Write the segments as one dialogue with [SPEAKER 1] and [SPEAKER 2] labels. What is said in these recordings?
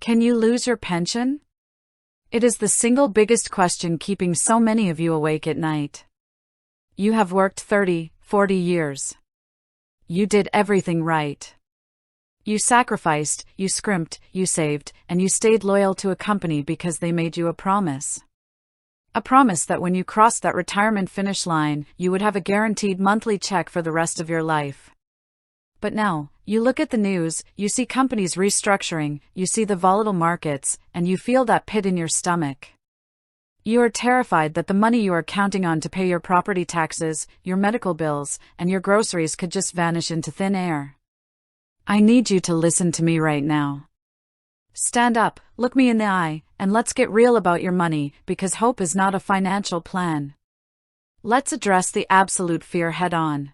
[SPEAKER 1] Can you lose your pension? It is the single biggest question keeping so many of you awake at night. You have worked 30, 40 years. You did everything right. You sacrificed, you scrimped, you saved, and you stayed loyal to a company because they made you a promise. A promise that when you crossed that retirement finish line, you would have a guaranteed monthly check for the rest of your life. But now, you look at the news, you see companies restructuring, you see the volatile markets, and you feel that pit in your stomach. You are terrified that the money you are counting on to pay your property taxes, your medical bills, and your groceries could just vanish into thin air. I need you to listen to me right now. Stand up, look me in the eye, and let's get real about your money, because hope is not a financial plan. Let's address the absolute fear head on.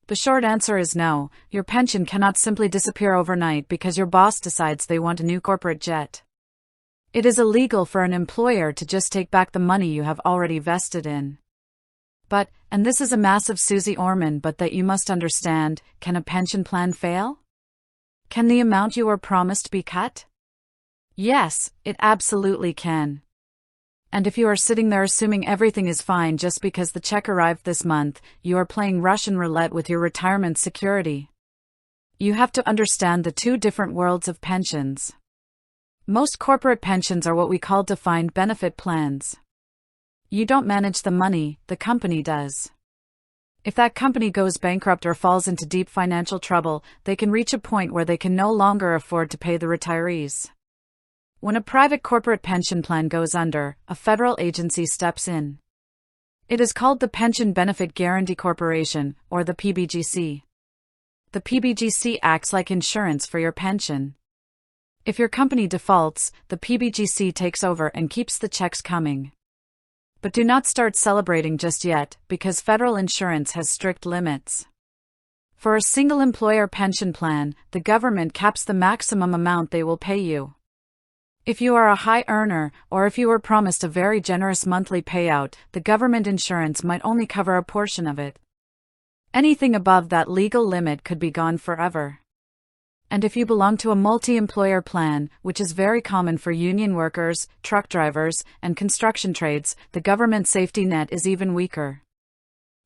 [SPEAKER 1] The short answer is no, your pension cannot simply disappear overnight because your boss decides they want a new corporate jet. It is illegal for an employer to just take back the money you have already vested in. But, and this is a massive Susie Orman but that you must understand, can a pension plan fail? Can the amount you were promised be cut? Yes, it absolutely can. And if you are sitting there assuming everything is fine just because the check arrived this month, you are playing Russian roulette with your retirement security. You have to understand the two different worlds of pensions. Most corporate pensions are what we call defined benefit plans. You don't manage the money, the company does. If that company goes bankrupt or falls into deep financial trouble, they can reach a point where they can no longer afford to pay the retirees. When a private corporate pension plan goes under, a federal agency steps in. It is called the Pension Benefit Guaranty Corporation, or the PBGC. The PBGC acts like insurance for your pension. If your company defaults, the PBGC takes over and keeps the checks coming. But do not start celebrating just yet, because federal insurance has strict limits. For a single employer pension plan, the government caps the maximum amount they will pay you. If you are a high earner, or if you were promised a very generous monthly payout, the government insurance might only cover a portion of it. Anything above that legal limit could be gone forever. And if you belong to a multi-employer plan, which is very common for union workers, truck drivers, and construction trades, the government safety net is even weaker.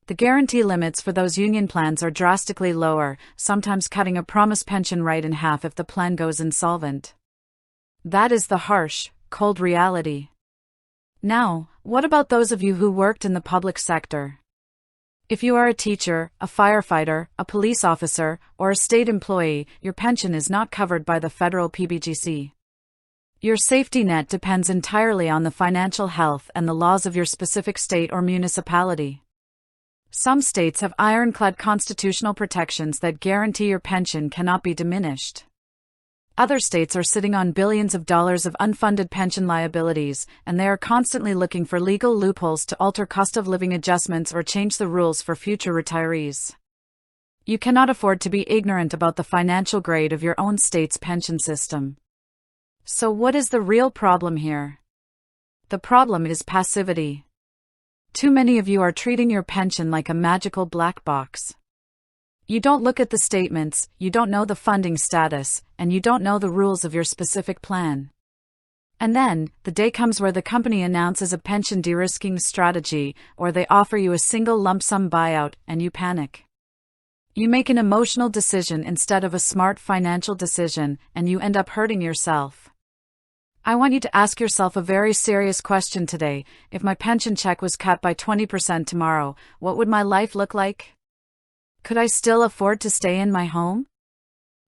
[SPEAKER 1] The guarantee limits for those union plans are drastically lower, sometimes cutting a promised pension right in half if the plan goes insolvent. That is the harsh, cold reality. Now, what about those of you who worked in the public sector? If you are a teacher, a firefighter, a police officer, or a state employee, your pension is not covered by the federal PBGC. Your safety net depends entirely on the financial health and the laws of your specific state or municipality. Some states have ironclad constitutional protections that guarantee your pension cannot be diminished. Other states are sitting on billions of dollars of unfunded pension liabilities, and they are constantly looking for legal loopholes to alter cost of living adjustments or change the rules for future retirees. You cannot afford to be ignorant about the financial grade of your own state's pension system. So what is the real problem here? The problem is passivity. Too many of you are treating your pension like a magical black box. You don't look at the statements, you don't know the funding status, and you don't know the rules of your specific plan. And then, the day comes where the company announces a pension de-risking strategy, or they offer you a single lump sum buyout, and you panic. You make an emotional decision instead of a smart financial decision, and you end up hurting yourself. I want you to ask yourself a very serious question today. If my pension check was cut by 20% tomorrow, what would my life look like? Could I still afford to stay in my home?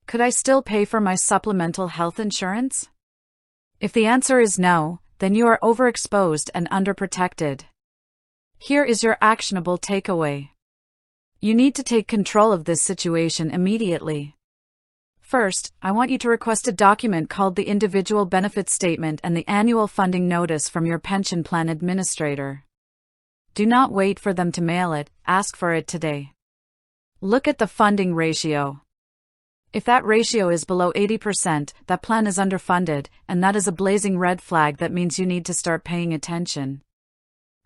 [SPEAKER 1] Could I still pay for my supplemental health insurance? If the answer is no, then you are overexposed and underprotected. Here is your actionable takeaway. You need to take control of this situation immediately. First, I want you to request a document called the Individual Benefit Statement and the Annual Funding Notice from your pension plan administrator. Do not wait for them to mail it, ask for it today. Look at the funding ratio. If that ratio is below 80%, that plan is underfunded, and that is a blazing red flag that means you need to start paying attention.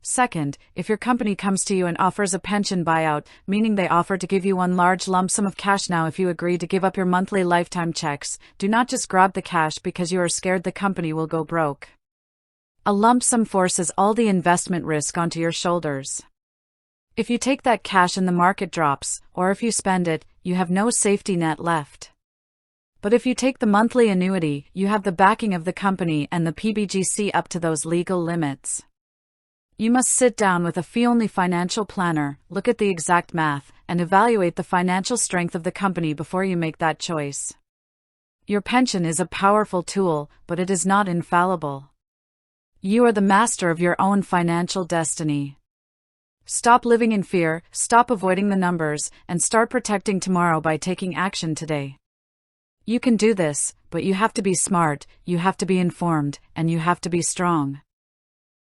[SPEAKER 1] Second, if your company comes to you and offers a pension buyout, meaning they offer to give you one large lump sum of cash now if you agree to give up your monthly lifetime checks, do not just grab the cash because you are scared the company will go broke. A lump sum forces all the investment risk onto your shoulders. If you take that cash and the market drops, or if you spend it, you have no safety net left. But if you take the monthly annuity, you have the backing of the company and the PBGC up to those legal limits. You must sit down with a fee-only financial planner, look at the exact math, and evaluate the financial strength of the company before you make that choice. Your pension is a powerful tool, but it is not infallible. You are the master of your own financial destiny. Stop living in fear, stop avoiding the numbers, and start protecting tomorrow by taking action today. You can do this, but you have to be smart, you have to be informed, and you have to be strong.